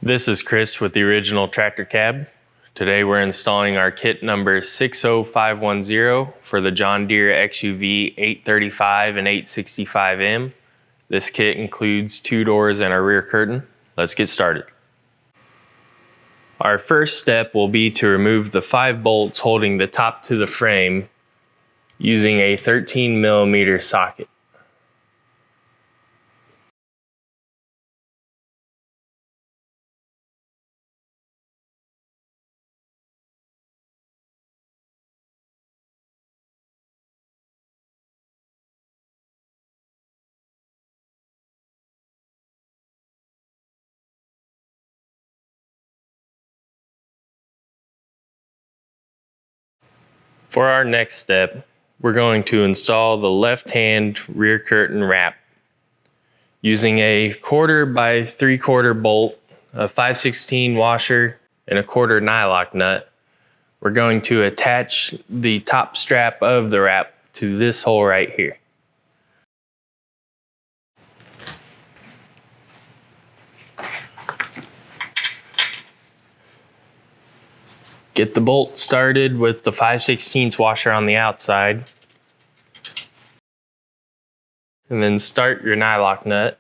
This is Chris with the original tractor cab. Today we're installing our kit number 60510 for the John Deere XUV 835 and 865M. This kit includes 2 doors and a rear curtain. Let's get started. Our first step will be to remove the 5 bolts holding the top to the frame using a 13mm socket. For our next step, we're going to install the left-hand rear curtain wrap. Using a 1/4 by 3/4 bolt, a 5/16 washer, and a 1/4 nylock nut, we're going to attach the top strap of the wrap to this hole right here. Get the bolt started with the 5/16 washer on the outside, and then start your nylock nut.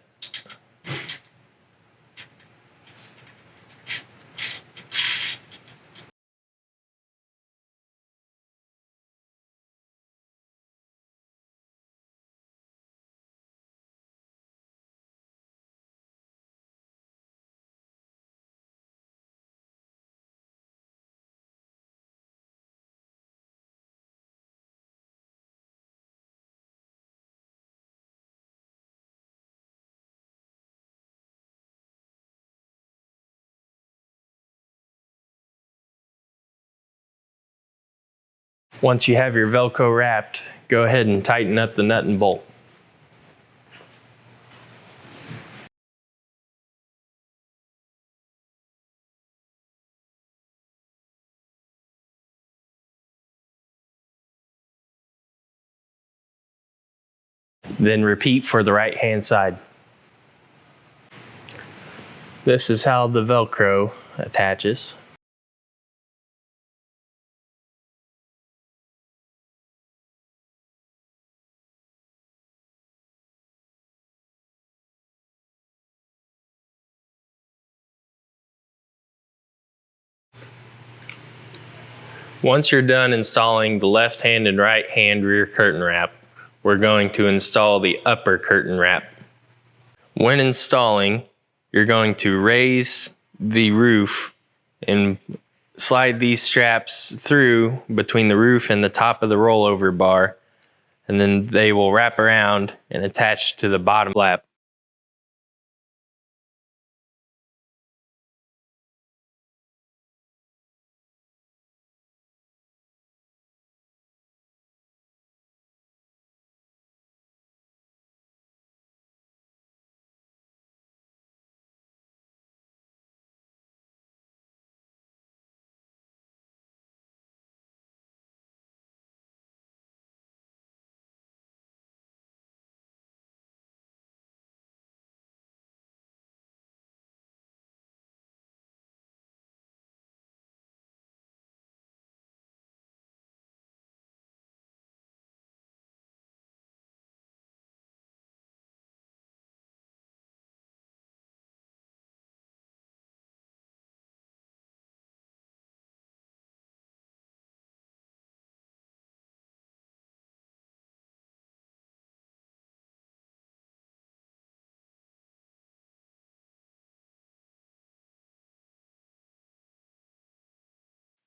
Once you have your Velcro wrapped, go ahead and tighten up the nut and bolt. Then repeat for the right hand side. This is how the Velcro attaches. Once you're done installing the left hand and right hand rear curtain wrap, we're going to install the upper curtain wrap. When installing, you're going to raise the roof and slide these straps through between the roof and the top of the rollover bar, and then they will wrap around and attach to the bottom flap.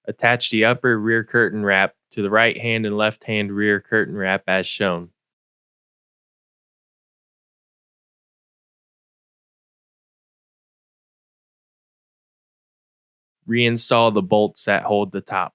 Attach the upper rear curtain wrap to the right hand and left hand rear curtain wrap as shown. Reinstall the bolts that hold the top.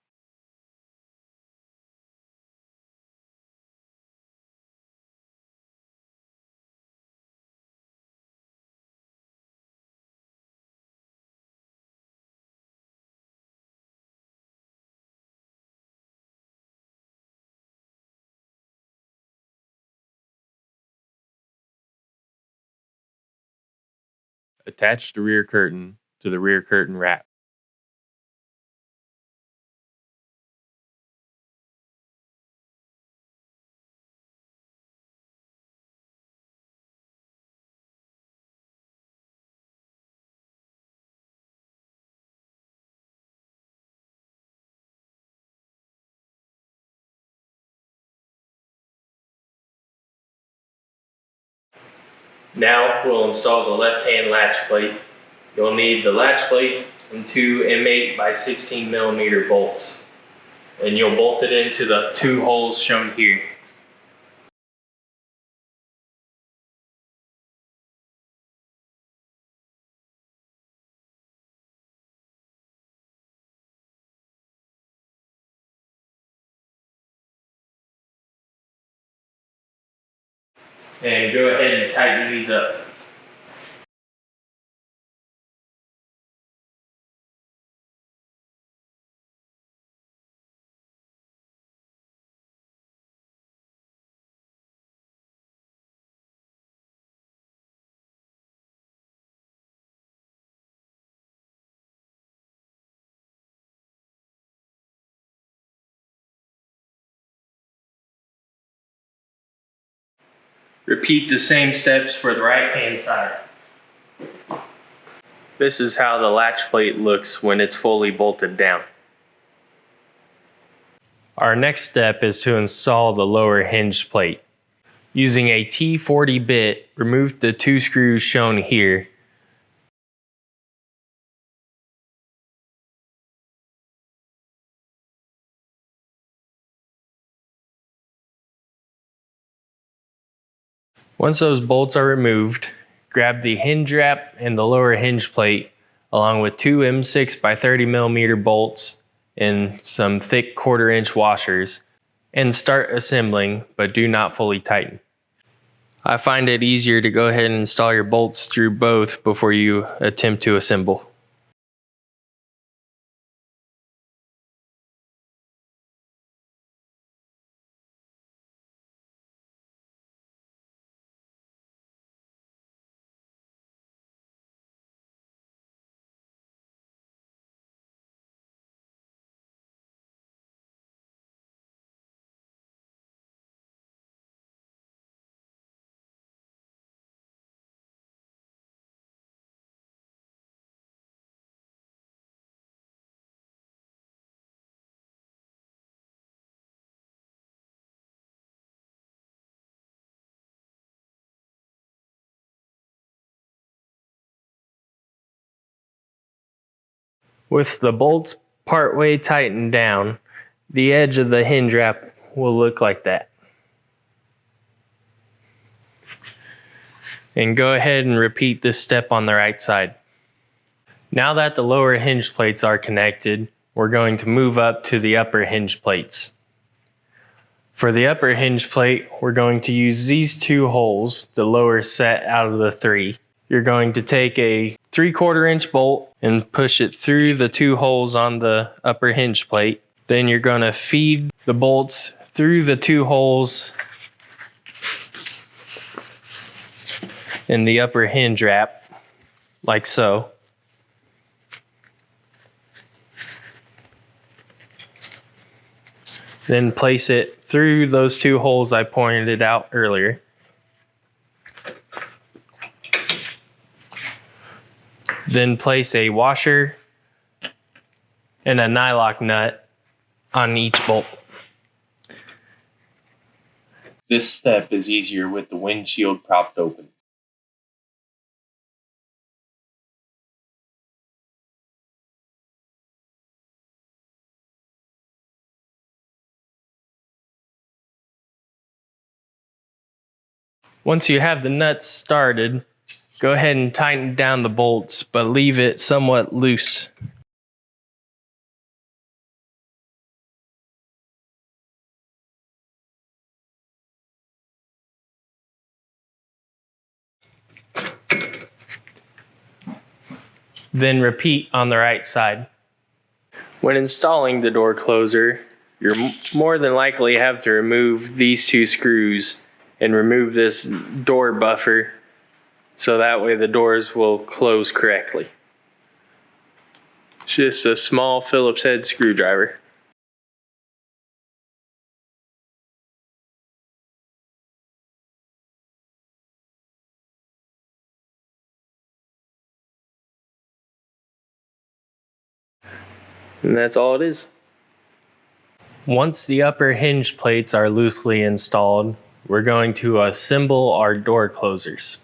Attach the rear curtain to the rear curtain wrap. Now we'll install the left-hand latch plate. You'll need the latch plate and two M8 by 16 millimeter bolts. And you'll bolt it into the two holes shown here. And go ahead and tighten these up. Repeat the same steps for the right-hand side. This is how the latch plate looks when it's fully bolted down. Our next step is to install the lower hinge plate. Using a T40 bit, remove the two screws shown here. Once those bolts are removed, grab the hinge wrap and the lower hinge plate along with two M6 by 30 millimeter bolts and some thick 1/4 inch washers and start assembling, but do not fully tighten. I find it easier to go ahead and install your bolts through both before you attempt to assemble. With the bolts partway tightened down, the edge of the hinge wrap will look like that. And go ahead and repeat this step on the right side. Now that the lower hinge plates are connected, we're going to move up to the upper hinge plates. For the upper hinge plate, we're going to use these two holes, the lower set out of the three. You're going to take a 3/4 inch bolt and push it through the two holes on the upper hinge plate. Then you're going to feed the bolts through the two holes in the upper hinge wrap, like so. Then place it through those two holes I pointed out earlier. Then place a washer and a nylock nut on each bolt. This step is easier with the windshield propped open. Once you have the nuts started, go ahead and tighten down the bolts, but leave it somewhat loose. Then repeat on the right side. When installing the door closer, you'll more than likely have to remove these two screws and remove this door buffer so that way the doors will close correctly. It's just a small Phillips head screwdriver. And that's all it is. Once the upper hinge plates are loosely installed, we're going to assemble our door closers.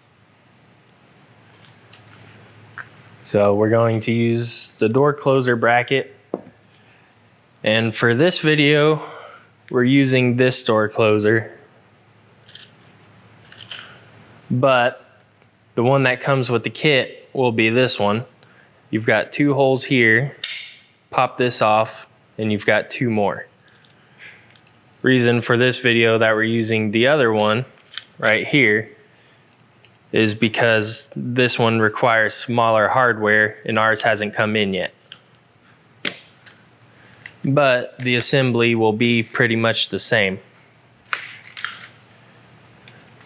So we're going to use the door closer bracket. And for this video, we're using this door closer. But the one that comes with the kit will be this one. You've got 2 holes here. Pop this off and you've got 2 more. Reason for this video that we're using the other one right here is because this one requires smaller hardware and ours hasn't come in yet. But the assembly will be pretty much the same.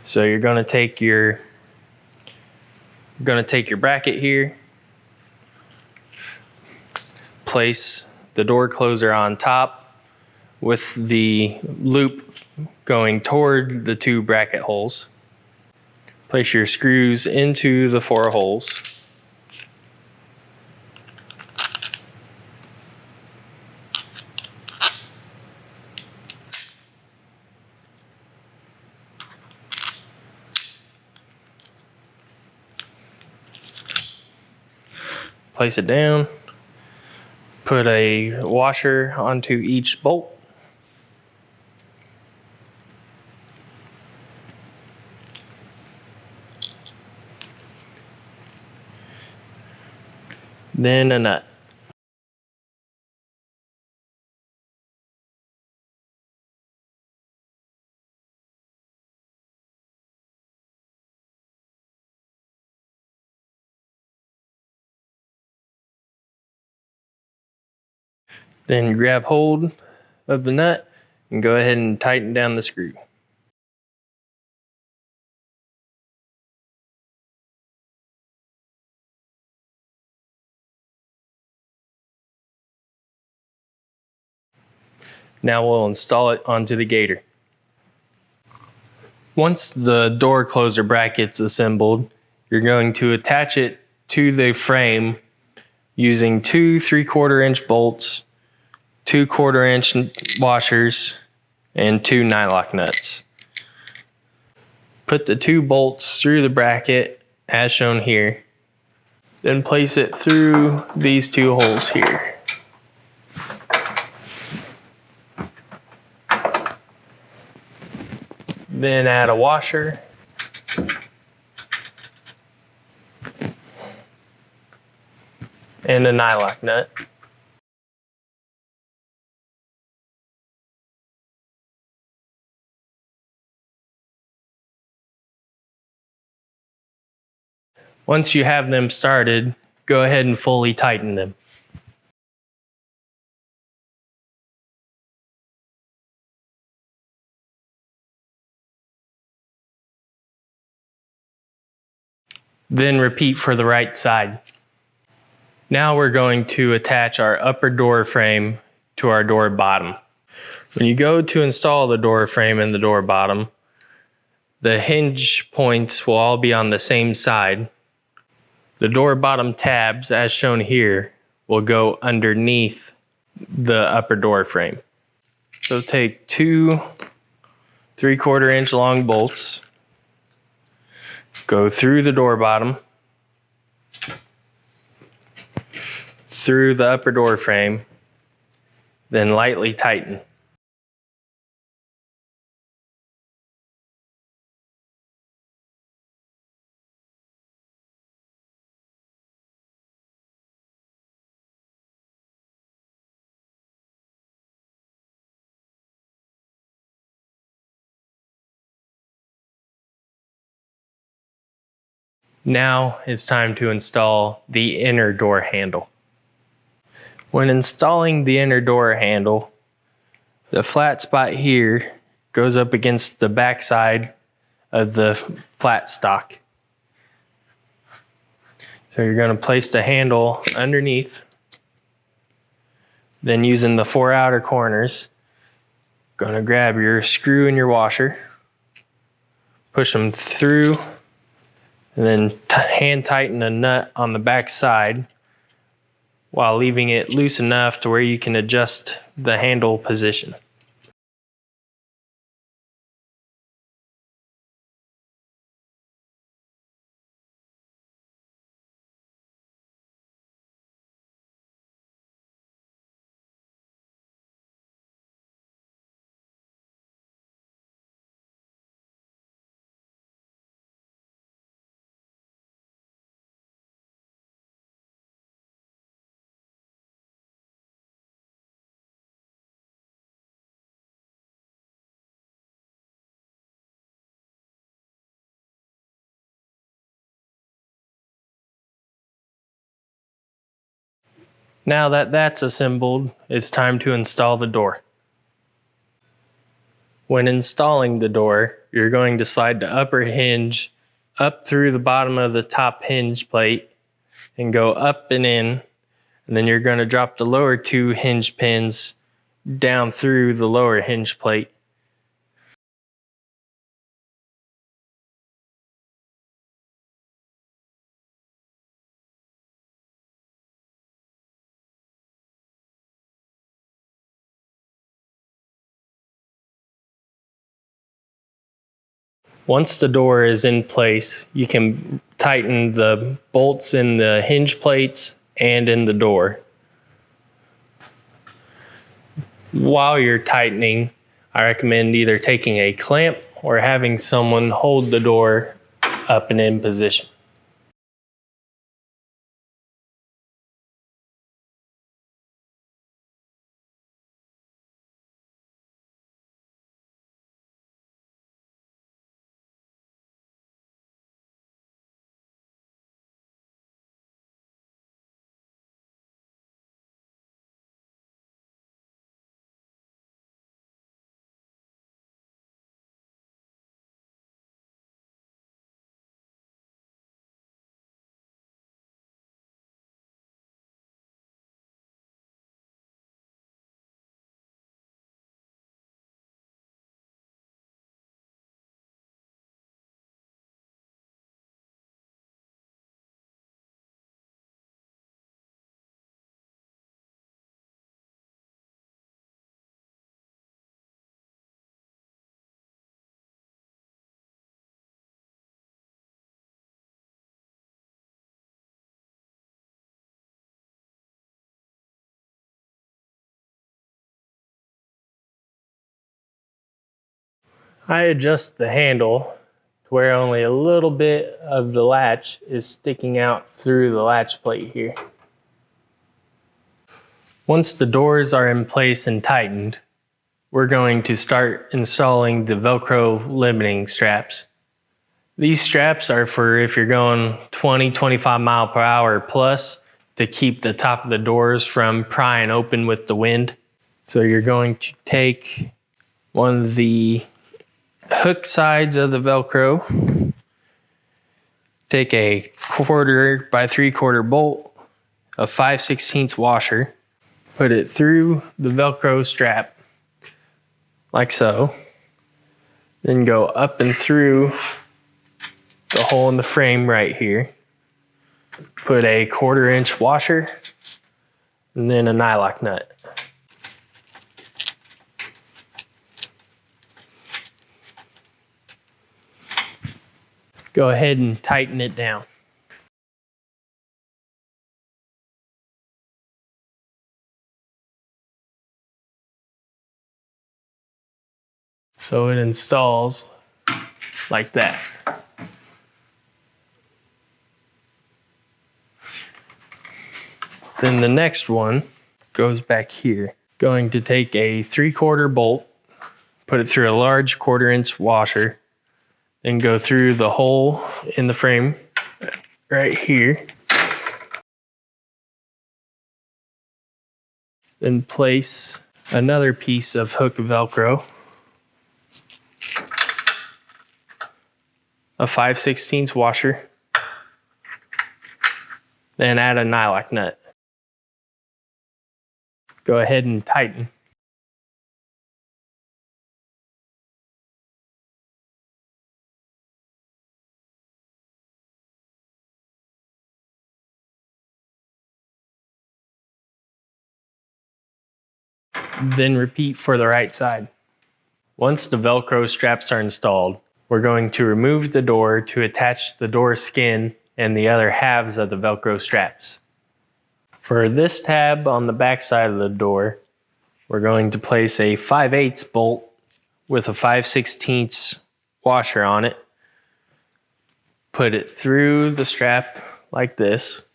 So you're going to take your bracket here, place the door closer on top with the loop going toward the 2 bracket holes. Place your screws into the 4 holes. Place it down. Put a washer onto each bolt. Then a nut. Then grab hold of the nut and go ahead and tighten down the screw. Now we'll install it onto the Gator. Once the door closer bracket's assembled, you're going to attach it to the frame using 2 3/4 inch bolts, 2 1/4 inch washers, and 2 nylock nuts. Put the 2 bolts through the bracket as shown here, then place it through these 2 holes here. Then add a washer. And a nylock nut. Once you have them started, go ahead and fully tighten them. Then repeat for the right side. Now we're going to attach our upper door frame to our door bottom. When you go to install the door frame and the door bottom, the hinge points will all be on the same side. The door bottom tabs, as shown here, will go underneath the upper door frame. So take 2 3/4 inch long bolts, go through the door bottom, through the upper door frame, then lightly tighten. Now it's time to install the inner door handle. When installing the inner door handle, the flat spot here goes up against the back side of the flat stock. So you're going to place the handle underneath Then using the 4 outer corners, gonna grab your screw and your washer, push them through, and then hand tighten a nut on the back side while leaving it loose enough to where you can adjust the handle position. Now that that's assembled, it's time to install the door. When installing the door, you're going to slide the upper hinge up through the bottom of the top hinge plate and go up and in, and then you're going to drop the lower 2 hinge pins down through the lower hinge plate. Once the door is in place, you can tighten the bolts in the hinge plates and in the door. While you're tightening, I recommend either taking a clamp or having someone hold the door up and in position. I adjust the handle to where only a little bit of the latch is sticking out through the latch plate here. Once the doors are in place and tightened, we're going to start installing the Velcro limiting straps. These straps are for if you're going 20-25 mile per hour plus to keep the top of the doors from prying open with the wind. So you're going to take one of the hook sides of the Velcro, take a 1/4 by 3/4 bolt, a 5/16 washer, put it through the Velcro strap like so, then go up and through the hole in the frame right here, put a 1/4 inch washer, and then a nylock nut. Go ahead and tighten it down. So it installs like that. Then the next one goes back here. Going to take a 3/4 bolt, put it through a large 1/4 inch washer, then go through the hole in the frame right here. Then place another piece of hook Velcro, a 5/16 washer, then add a nylock nut. Go ahead and tighten. Then repeat for the right side. Once the Velcro straps are installed, we're going to remove the door to attach the door skin and the other halves of the Velcro straps. For this tab on the back side of the door, we're going to place a 5/8 bolt with a 5/16 washer on it. Put it through the strap like this.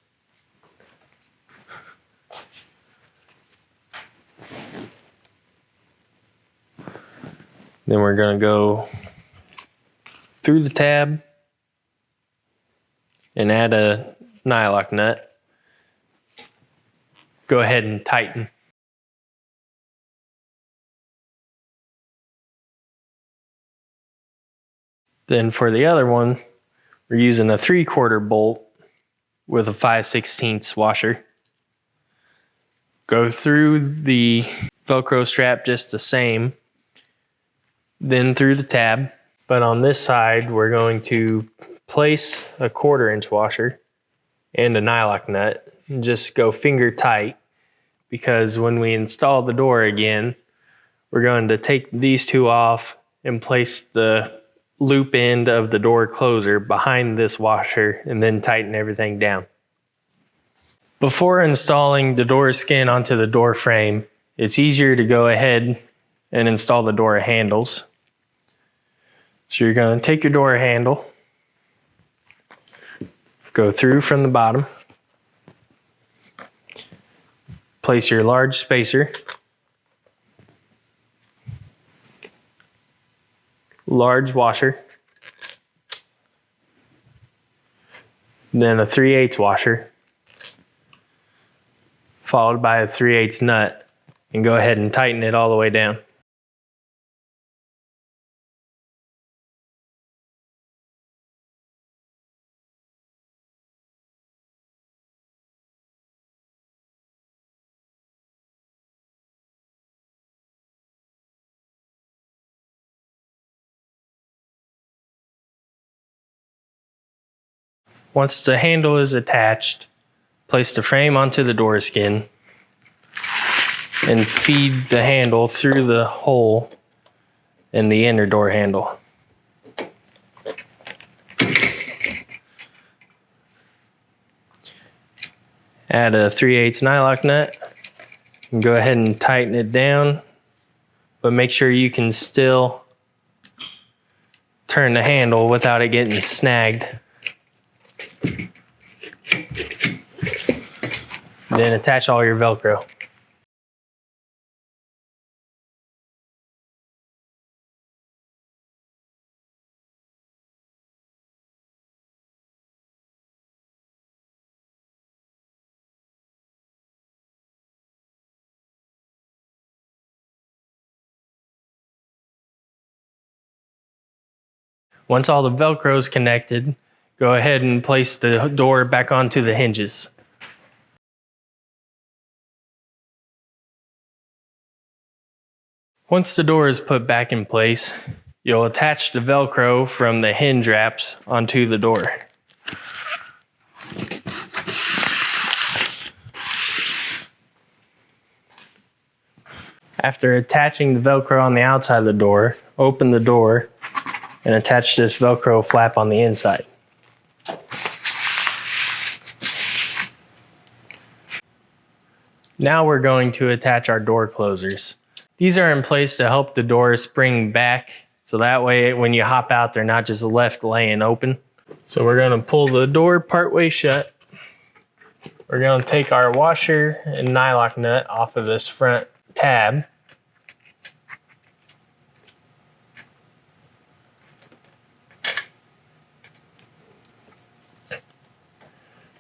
Then we're going to go through the tab and add a nylock nut. Go ahead and tighten. Then for the other one, we're using a 3/4 bolt with a 5/16 washer. Go through the Velcro strap just the same, then through the tab. But on this side, we're going to place a 1/4 inch washer and a nylock nut and just go finger tight, because when we install the door again, we're going to take these two off and place the loop end of the door closer behind this washer and then tighten everything down. Before installing the door skin onto the door frame, it's easier to go ahead and install the door handles. So you're going to take your door handle, go through from the bottom, place your large spacer, large washer, then a 3/8 washer, followed by a 3/8 nut, and go ahead and tighten it all the way down. Once the handle is attached, place the frame onto the door skin and feed the handle through the hole in the inner door handle. Add a 3/8 nylock nut and go ahead and tighten it down, but make sure you can still turn the handle without it getting snagged. Then attach all your Velcro. Once all the Velcro is connected, go ahead and place the door back onto the hinges. Once the door is put back in place, you'll attach the Velcro from the hinge wraps onto the door. After attaching the Velcro on the outside of the door, open the door and attach this Velcro flap on the inside. Now we're going to attach our door closers. These are in place to help the doors spring back, so that way when you hop out, they're not just left laying open. So we're going to pull the door partway shut. We're going to take our washer and nylock nut off of this front tab.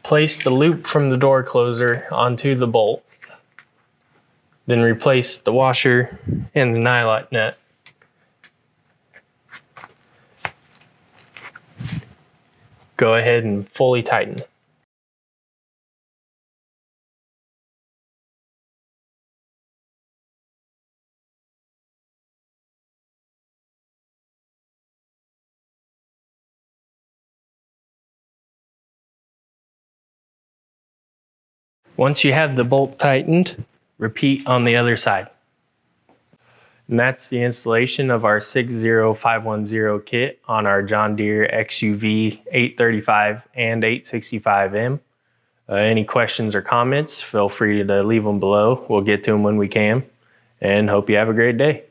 Place the loop from the door closer onto the bolt. Then replace the washer and the nylock nut. Go ahead and fully tighten. Once you have the bolt tightened, repeat on the other side. And that's the installation of our 60510 kit on our John Deere XUV 835 and 865M. Any questions or comments, feel free to leave them below. We'll get to them when we can, and hope you have a great day.